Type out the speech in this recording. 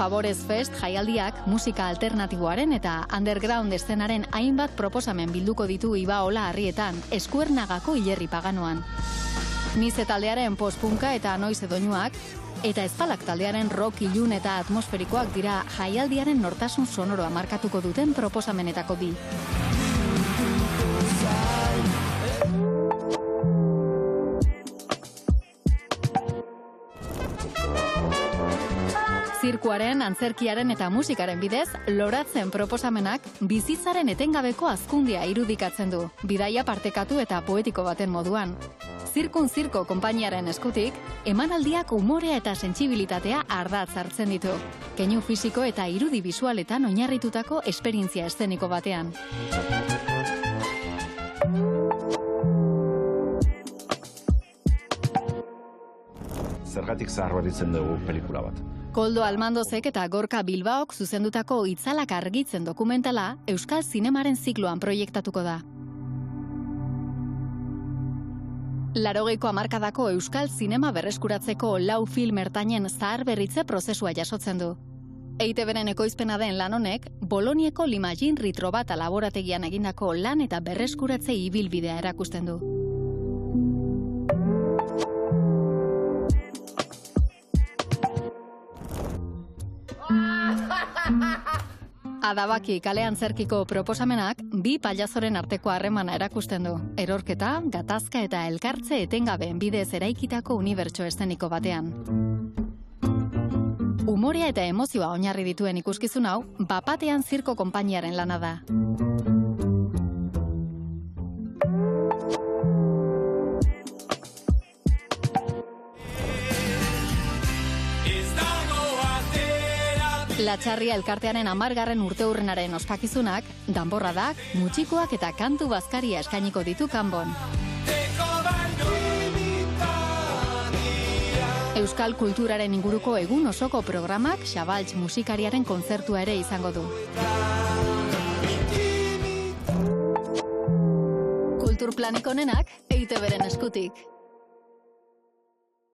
Favorez Fest jaialdiak musika alternatiboaren eta underground eszenaren hainbat proposamen bilduko ditu Ibaola Harrietan, Eskuernagako hilerri paganoan. Nize taldearen postpunka eta noiz doinuak, eta Ezpalak taldearen rock ilun eta atmosferikoak dira jaialdiaren nortasun sonoroa markatuko duten proposamenetako bi. Zirkuaren, antzerkiaren eta musikaren bidez, loratzen proposamenak bizitzaren etengabeko hazkundia irudikatzen du, bidaia partekatu eta poetiko baten moduan. Zirkun Zirko konpainiaren eskutik, emanaldiak umorea eta sentsibilitatea ardatz hartzen ditu, keinu fisiko eta irudi bisualetan oinarritutako esperientzia eszeniko batean. Zergatik zaharberritzen dugu pelikula bat. Koldo Almandozek eta Gorka Bilbaok zuzendutako Itzalak argitzen dokumentala Euskal Zinemaren zikloan proiektatuko da. 80ko hamarkadako Euskal Zinema berreskuratzeko 4 film ertainen zaharberritze prozesua jasotzen du. EITB-ren ekoizpena den lan honek, Bolonieko Limagin Ritrobata laborategian egindako lan eta berreskuratze ibilbidea erakusten du. Adabaki kalean zerkiko proposamenak bi pailazoren arteko harremana erakusten du. Erorketa, gatazka eta elkartze etengabeen bidez eraikitako unibertso eszeniko batean. Umorea eta emozioa oinarri dituen ikuskizun hau, Bapatean Zirko konpainiaren lana da. Latxarria elkartearen 10. urteurrenaren ospakizunak, danborradak, mutxikoak eta kantu bazkaria eskainiko ditu kanbon. Euskal kulturaren inguruko egun osoko programak Xabaltx musikariaren kontzertua ere izango du. Kulturplanik onenak EITB-ren eskutik.